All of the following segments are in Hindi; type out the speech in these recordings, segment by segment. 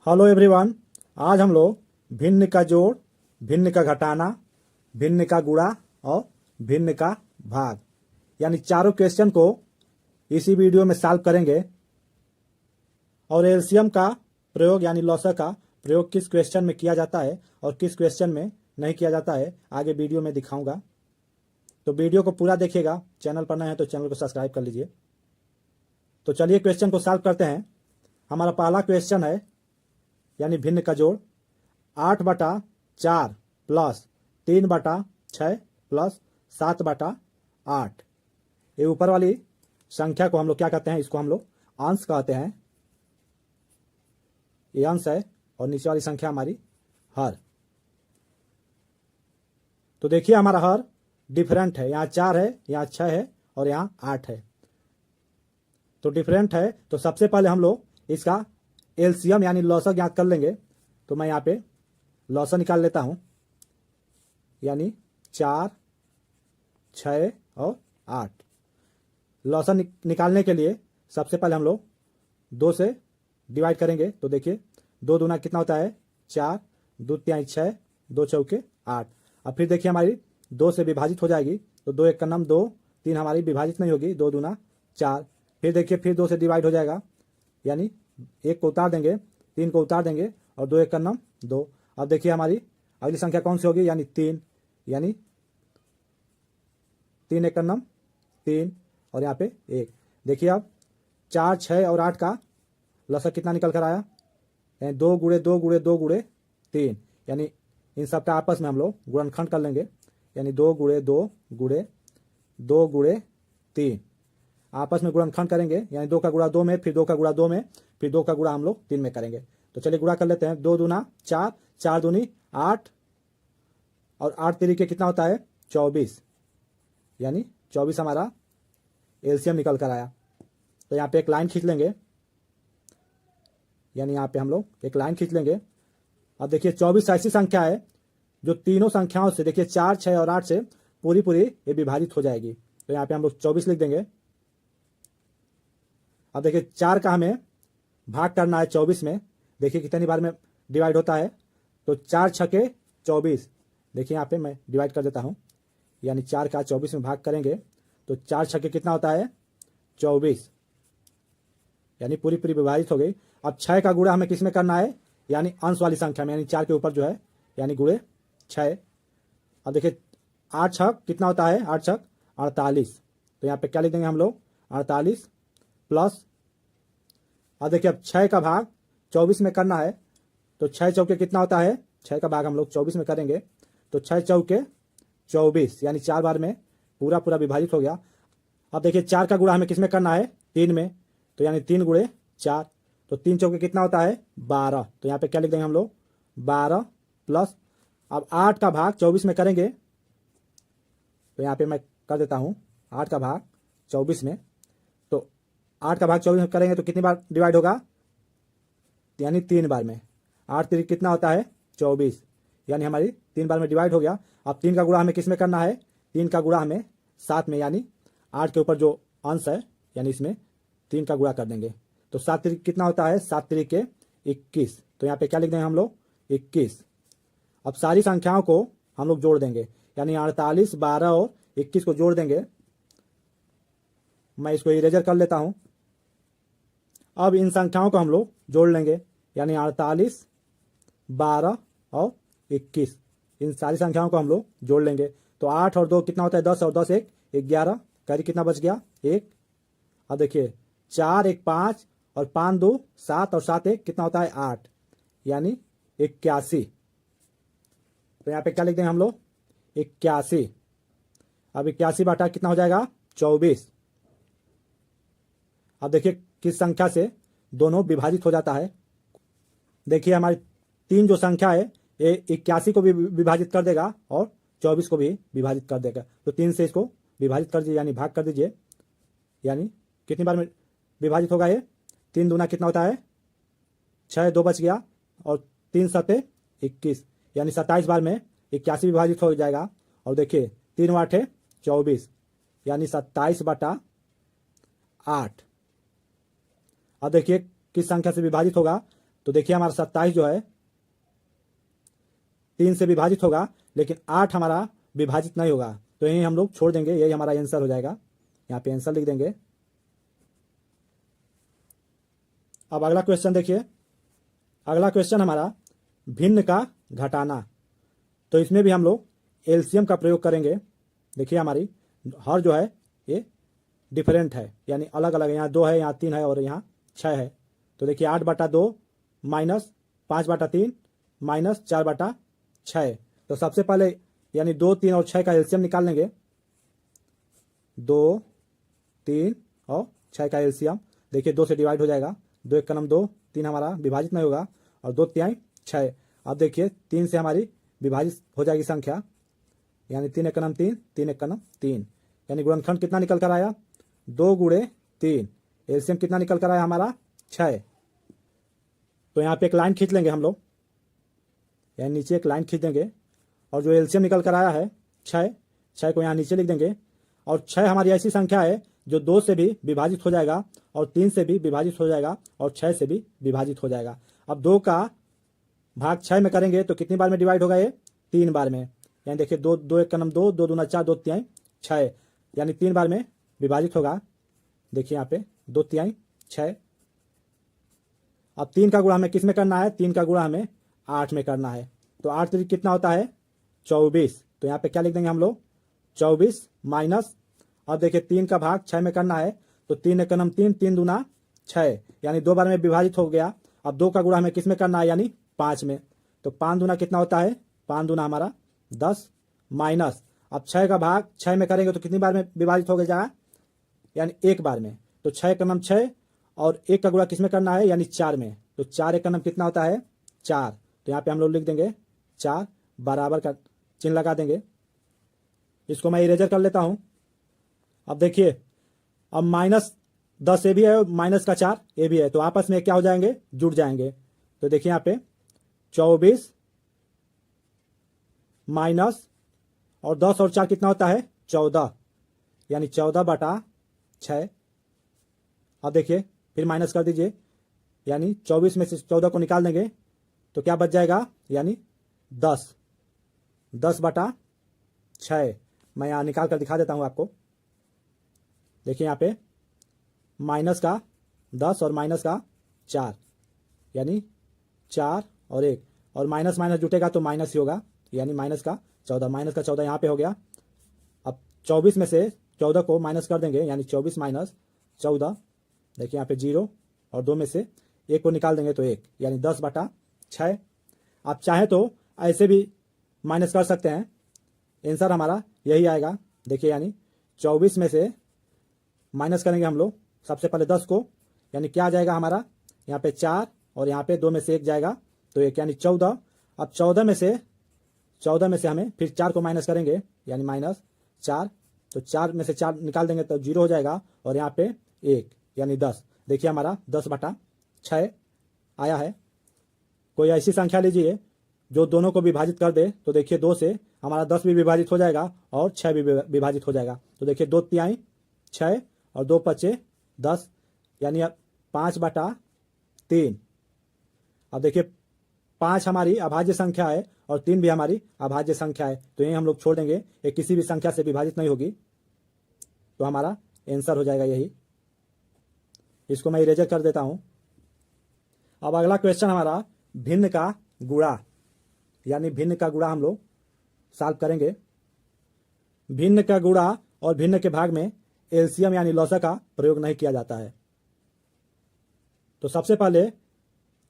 Hello everyone. आज हम लोग भिन्न का जोड़, भिन्न का घटाना, भिन्न का गुणा और भिन्न का भाग यानी चारों क्वेश्चन को इसी वीडियो में सॉल्व करेंगे। और एलसीएम का प्रयोग यानी लॉसा का प्रयोग किस क्वेश्चन में किया जाता है और किस क्वेश्चन में नहीं किया जाता है आगे वीडियो में दिखाऊंगा। तो वीडियो को पूरा देखिएगा। चैनल पर नए हैं तो चैनल को सब्सक्राइब कर लीजिए। तो चलिए क्वेश्चन को सॉल्व करते हैं। हमारा पहला क्वेश्चन है यानी भिन्न का जोड़ 8/4 प्लस 3/6 प्लस 7/8। ये ऊपर वाली संख्या को हम लोग क्या कहते हैं? इसको हम लोग अंश कहते हैं। ये अंश है और नीचे वाली संख्या हमारी हर। तो देखिए हमारा हर डिफरेंट है। यहाँ 4 है, यहाँ 6 है और यहाँ 8 है। तो डिफरेंट है तो सबसे पहले हम लोग इसका एलसीएम यानी लॉसा ज्ञात कर लेंगे। तो मैं यहाँ पे लॉसा निकाल लेता हूँ यानी 4, 6 और 8। लॉसा निकालने के लिए सबसे पहले हम लोग 2 से डिवाइड करेंगे। तो देखिए 2 दूना कितना होता है? 4, 2 तिहाई 6, 2 चौके 8। अब फिर देखिए हमारी 2 से विभाजित हो जाएगी। तो 2 एक का नाम 2, 3 हमारी विभाजित नहीं होगी। 2 दूना 4। फिर देखिए फिर 2 से डिवाइड हो जाएगा यानी 1 को उतार देंगे, 3 को उतार देंगे और 2 एक का नाम 2। अब देखिए हमारी अगली संख्या कौन सी होगी? यानी 3, यानी 3 एक का नाम 3 और यहाँ पे 1। देखिए अब 4, 6 और 8 का लसा कितना निकल कर आया? यानी 2 गुणे 2 गुणे 2 गुणे 3। यानी इन सब का आपस में हम लोग गुणनखंड कर लेंगे यानी 2 गुणे 2 गुणे 2 गुणे 3। आपस में गुणनखंड करेंगे यानी 2 का गुणा 2 में, फिर 2 का गुणा 2 में, फिर 2 का गुणा हम लोग 3 में करेंगे। तो चलिए गुणा कर लेते हैं। 2 दूना 4, 4 दूनी 8 और 8 तरीके कितना होता है? 24। यानी 24 हमारा एलसीएम निकल कर आया। तो यहाँ पे एक लाइन खींच लेंगे यानी यहाँ पे हम लोग एक लाइन खींच लेंगे। अब देखिए 24 ऐसी संख्या है जो तीनों संख्याओं से देखिए 4, 6 और 8 से पूरी ये विभाजित हो जाएगी। तो यहाँ पे हम लोग 24 लिख देंगे। अब देखिए 4 का हमें भाग करना है 24 में। देखिए कितनी बार में डिवाइड होता है? तो 4 छके 24। देखिए यहाँ पे मैं डिवाइड कर देता हूँ यानी 4 का 24 में भाग करेंगे तो 4 छके कितना होता है? 24 यानी पूरी विभाजित हो गई। अब 6 का गुणा हमें किस में करना है? यानी अंश वाली संख्या में यानी 4 के ऊपर जो है यानी गुणे 6। अब देखिए 8 छक कितना होता है? 8 छक 48। तो यहाँ पे क्या लिख देंगे हम लोग? 48 प्लस। अब देखिए अब 6 का भाग 24 में करना है तो 6 चौके कितना होता है? 6 का भाग हम लोग 24 में करेंगे तो 6 चौके 24 यानी 4 बार में पूरा विभाजित हो गया। अब देखिए 4 का गुणा हमें किस में करना है? 3 में। तो यानी 3 गुणे 4। तो 3 चौके कितना होता है? 12। तो यहाँ पे क्या लिख देंगे हम लोग? 12 प्लस। अब 8 का भाग 24 में करेंगे तो यहाँ पे मैं कर देता हूँ 8 का भाग 24 में। तो 8 का भाग 24 में करेंगे तो कितनी बार डिवाइड होगा? यानी 3 बार में। 8 3 कितना होता है? 24 यानी हमारी 3 बार में डिवाइड हो गया। अब 3 का गुणा हमें किस में करना है? 3 का गुणा हमें 7 में यानी 8 के ऊपर जो अंश है यानी इसमें 3 का गुणा कर देंगे। तो 7 3 कितना होता है? 7 3 के 21। तो यहाँ पे क्या लिख देंगे हम लोग? 21। अब सारी संख्याओं को हम लोग जोड़ देंगे यानी 48, 12 और 21 को जोड़ देंगे। मैं इसको इरेजर कर लेता हूं। अब इन संख्याओं को हम लोग जोड़ लेंगे यानी 48, 12 और 21। इन सारी संख्याओं को हम लोग जोड़ लेंगे। तो 8 और 2 कितना होता है? 10 और 10 1 11। कैरी कितना बच गया? 1। अब देखिए 4 1 5 और 5 2 7 और 7 1 कितना होता है? 8 यानी 81। तो यहाँ पे क्या लिख देंगे हम लोग? 81। अब 81 बटा कितना हो जाएगा? 24। अब देखिए किस संख्या से दोनों विभाजित हो जाता है? देखिए हमारी 3 जो संख्या है ये 81 को भी विभाजित कर देगा और 24 को भी विभाजित कर देगा। तो 3 से इसको विभाजित कर दीजिए यानी भाग कर दीजिए। यानी कितनी बार में विभाजित होगा ये? 3 दूना कितना होता है? 6 2 बच गया और 3 7 21 यानी 27 बार में 81 विभाजित हो जाएगा। और देखिए 3 8 24 यानी 27/8। अब देखिए किस संख्या से विभाजित होगा? तो देखिए हमारा 27 जो है 3 से विभाजित होगा, लेकिन 8 हमारा विभाजित नहीं होगा, तो यही हम लोग छोड़ देंगे, यही हमारा आंसर हो जाएगा। यहाँ पे आंसर लिख देंगे। अब अगला क्वेश्चन देखिए, अगला क्वेश्चन हमारा भिन्न का घटाना। तो इसमें भी हम लोग एलसीएम का प्रयोग करेंगे। देखिए हमारी हर जो है ये डिफरेंट है, यानी अलग अलग है। यहाँ 2 है, यहाँ 3 है और यहाँ 6 है। तो देखिए 8/2 माइनस 5/3 माइनस 4/6। तो सबसे पहले यानी 2, 3 और 6 का एलसीएम निकाल लेंगे। 2, 3 और 6 का एलसीएम देखिए 2 से डिवाइड हो जाएगा। 2 एक कलम 2, 3 हमारा विभाजित नहीं होगा और 2 तिहाई 6। अब देखिए 3 से हमारी विभाजित हो जाएगी संख्या, यानी 3 एक कलम 3, 3 एक कलम 3, यानी गुणनखंड कितना निकल कर आया 2 × 3। एलसीएम कितना निकल कर आया हमारा 6। तो यहाँ पे एक लाइन खींच लेंगे हम लोग, यानी नीचे एक लाइन खींच देंगे और जो एलसीएम निकल कर आया है 6 को यहाँ नीचे लिख देंगे। और 6 हमारी ऐसी संख्या है जो 2 से भी विभाजित हो जाएगा और 3 से भी विभाजित हो जाएगा और 6 से भी विभाजित हो जाएगा। अब 2 का भाग 6 में करेंगे तो कितनी बार में डिवाइड होगा ये 3 बार में, यानी देखिए 2 एक कलम 2, 2 दूना 4, 2 तिहाई 6, यानी 3 बार में विभाजित होगा। देखिए यहाँ पे 2 तिहाई 6। अब 3 का गुणा हमें किस में करना है, 3 का गुणा हमें 8 में करना है। तो 8 3 कितना होता है 24। तो यहाँ पे क्या लिख देंगे हम लोग 24 माइनस, अब देखिए 3 का भाग 6 में करना है तो 3 एक कलम 3, 3 दूना 6, यानी 2 बार में विभाजित हो गया। अब 2 का गुणा हमें किस में करना है, यानी 5 में। तो 5 दूना कितना होता है, 5 दूना हमारा 10 माइनस, अब 6 का भाग 6 में करेंगे तो कितनी बार में विभाजित हो जाएगा, यानी 1 बार में। तो 6 कलम 6 और 1 का गुणा किस में करना है, यानी 4 में। तो 4 एक कलम कितना होता है 4। तो यहाँ पे हम लोग लिख देंगे 4 बराबर का चिन्ह लगा देंगे। इसको मैं इरेजर कर लेता हूं। अब देखिए अब -10 ये भी है, माइनस का 4 ये भी है, तो आपस में क्या हो जाएंगे, जुड़ जाएंगे। तो देखिए यहाँ पे 24 माइनस और 10 और 4 कितना होता है 14, यानी 14/6। अब देखिए फिर माइनस कर दीजिए, यानी 24 में से 14 को निकाल देंगे तो क्या बच जाएगा, यानी 10/6। मैं यहाँ निकाल कर दिखा देता हूँ आपको। देखिए यहाँ पे माइनस का 10 और माइनस का 4, यानी 4 और 1, और माइनस माइनस जुटेगा तो माइनस ही होगा, यानी माइनस का 14। माइनस का 14 यहाँ पे हो गया। अब 24 में से 14 को माइनस कर देंगे, यानी 24 माइनस 14। देखिए यहाँ पे 0 और 2 में से 1 को निकाल देंगे तो 1, यानी 10/6। आप चाहें तो ऐसे भी माइनस कर सकते हैं, आंसर हमारा यही आएगा। देखिए यानी 24 में से माइनस करेंगे हम लोग सबसे पहले 10 को, यानी क्या आ जाएगा हमारा, यहाँ पे 4 और यहाँ पे 2 में से 1 जाएगा तो 1, यानी 14। अब 14 में से हमें फिर 4 को माइनस करेंगे, यानी -4। तो 4 में से 4 निकाल देंगे तो 0 हो जाएगा और यहाँ पे 1, यानी 10। देखिए हमारा 10/6 आया है। कोई ऐसी संख्या लीजिए जो दोनों को विभाजित कर दे, तो देखिए 2 से हमारा 10 भी विभाजित हो जाएगा और 6 भी विभाजित हो जाएगा। तो देखिए 2 तिहाई 6 और 2 5 10, यानी 5/3। अब देखिए 5 हमारी अभाज्य संख्या है और 3 भी हमारी अभाज्य संख्या है, तो यही हम लोग छोड़ देंगे, ये किसी भी संख्या से विभाजित नहीं होगी, तो हमारा आंसर हो जाएगा यही। इसको मैं इरेजर कर देता हूं। अब अगला क्वेश्चन हमारा भिन्न का गुणा, यानी भिन्न का गुणा हम लोग सॉल्व करेंगे। भिन्न का गुणा और भिन्न के भाग में एलसीएम यानी लॉसा का प्रयोग नहीं किया जाता है। तो सबसे पहले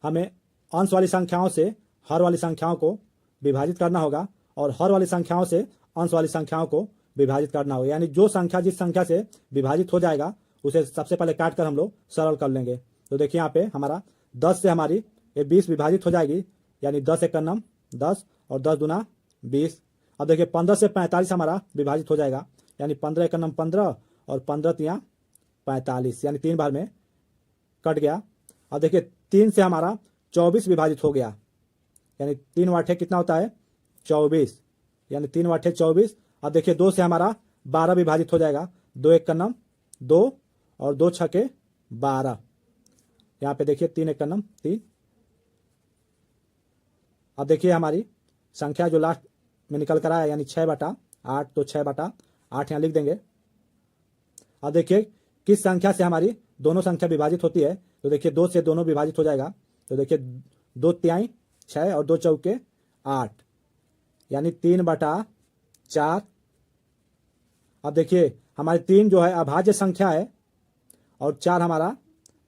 हमें अंश वाली संख्याओं से हर वाली संख्याओं को विभाजित करना होगा और हर वाली संख्याओं से अंश वाली संख्याओं को विभाजित करना होगा, यानी जो संख्या जिस संख्या से विभाजित हो जाएगा उसे सबसे पहले काट कर हम लोग सरल कर लेंगे। तो देखिए यहाँ पे हमारा 10 से हमारी ये 20 विभाजित हो जाएगी, यानी 10 एक नम 10 और 10 दूना 20। अब देखिए 15 से 45 हमारा विभाजित हो जाएगा, यानी 15 एक नम 15 और 15 तिया 45, यानी 3 बार में कट गया। अब देखिए 3 से हमारा 24 विभाजित हो गया, यानी 3 वाठे कितना होता है 24, यानी 3 वाठे 24। अब देखिए 2 से हमारा 12 विभाजित हो जाएगा, 2 एक नम 2 और 2 छके 12, यहाँ पे देखिए 3 एक नम 3 अब देखिए हमारी संख्या जो लास्ट में निकल कर आया यानी 6/8, तो 6/8 यहाँ लिख देंगे। अब देखिए किस संख्या से हमारी दोनों संख्या विभाजित होती है, तो देखिए 2 से दोनों विभाजित हो जाएगा। तो देखिए 2 तिहाई 6 और 2 चौके 8 यानी 3/4। अब देखिए हमारी 3 जो है अभाज्य संख्या है और 4 हमारा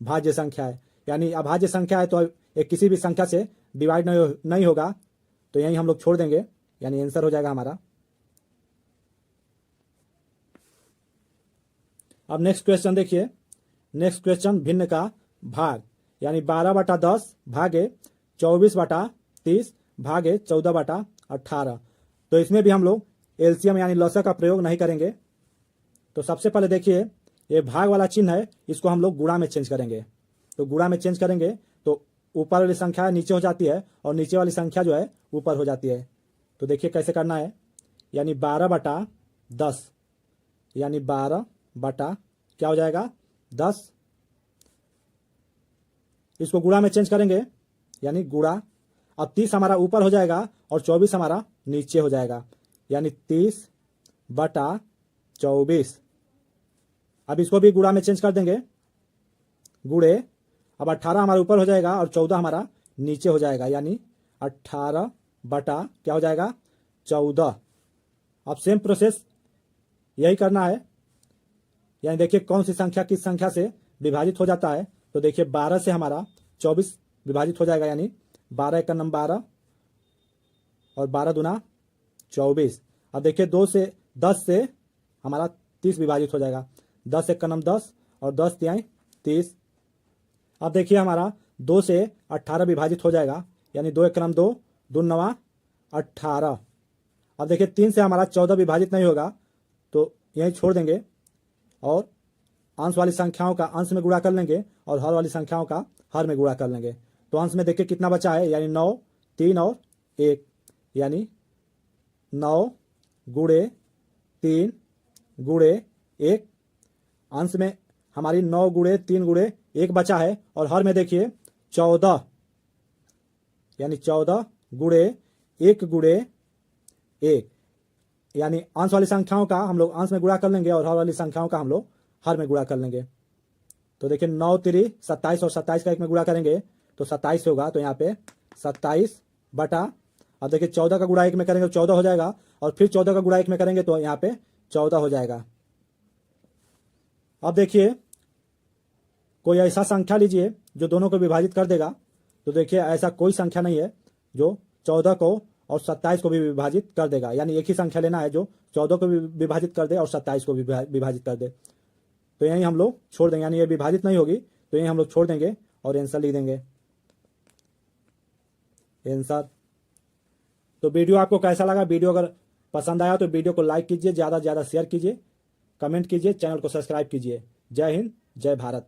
भाज्य संख्या है, यानी अभाज्य संख्या है तो एक किसी भी संख्या से डिवाइड नहीं होगा, तो यही हम लोग छोड़ देंगे, यानी आंसर हो जाएगा हमारा। अब नेक्स्ट क्वेश्चन देखिए, नेक्स्ट क्वेश्चन भिन्न का भाग, यानी 12/10 भागे 24/30 भागे 14/18। तो इसमें भी हम लोग एलसीएम यानी लॉसा का प्रयोग नहीं करेंगे। तो सबसे पहले देखिए ये भाग वाला चिन्ह है, इसको हम लोग गुणा में चेंज करेंगे। तो गुणा में चेंज करेंगे तो ऊपर वाली संख्या नीचे हो जाती है और नीचे वाली संख्या जो है ऊपर हो जाती है। तो देखिए कैसे करना है, यानी 12/10 यानी 12 बटा क्या हो जाएगा 10, इसको गुणा में चेंज करेंगे यानी गुणा। अब 30 हमारा ऊपर हो जाएगा और 24 हमारा नीचे हो जाएगा, यानी 30/24। अब इसको भी गुणा में चेंज कर देंगे, गुणे। अब 18 हमारा ऊपर हो जाएगा और 14 हमारा नीचे हो जाएगा, यानी 18 बटा क्या हो जाएगा 14। अब सेम प्रोसेस यही करना है, यानी देखिए कौन सी संख्या किस संख्या से विभाजित हो जाता है। तो देखिए 12 से हमारा 24 विभाजित हो जाएगा, यानी 12 एक का नंबर 12 और 12 दूना 24। अब देखिए 10 से हमारा 30 विभाजित हो जाएगा, 10 एक का नंबर 10 और 10 तिहाई 30। अब देखिए हमारा 2 से 18 विभाजित हो जाएगा, यानी 2 एक का नंबर 2, 2 9 18। अब देखिए 3 से हमारा 14 विभाजित नहीं होगा, तो यहीं छोड़ देंगे और अंश वाली संख्याओं का अंश में गुणा कर लेंगे और हर वाली संख्याओं का हर में गुणा कर लेंगे। तो अंश में देखिए कितना बचा है, यानी 9, 3 और 1, यानी 9 गुणे 3 गुणे 1। अंश में हमारी 9 गुणे 3 गुणे 1 बचा है और हर में देखिए 14, यानी 14 गुणे 1 गुणे 1, यानी अंश वाली संख्याओं का हम लोग अंश में गुणा कर लेंगे और हर वाली संख्याओं का हम लोग हर में गुणा कर लेंगे। तो देखिए 9 3 27 और 27 का 1 में गुणा करेंगे तो 27 होगा, तो यहाँ पे 27 बटा। अब देखिए 14 का गुणा 1 में करेंगे तो 14 हो जाएगा और फिर 14 का गुणा 1 में करेंगे तो यहाँ पे 14 हो जाएगा। अब देखिए कोई ऐसा संख्या लीजिए जो दोनों को विभाजित कर देगा। तो देखिए ऐसा कोई संख्या नहीं है जो 14 को और 27 को भी विभाजित कर देगा, यानी एक ही संख्या लेना है जो 14 को भी विभाजित कर दे और 27 को भी विभाजित कर दे। तो यहीं हम लोग छोड़ देंगे, यानी ये विभाजित नहीं होगी तो यहीं हम लोग छोड़ देंगे और आंसर लिख देंगे आंसर। तो वीडियो आपको कैसा लगा, वीडियो अगर पसंद आया तो वीडियो को लाइक कीजिए, ज़्यादा से ज़्यादा शेयर कीजिए, कमेंट कीजिए, चैनल को सब्सक्राइब कीजिए। जय हिंद, जय भारत।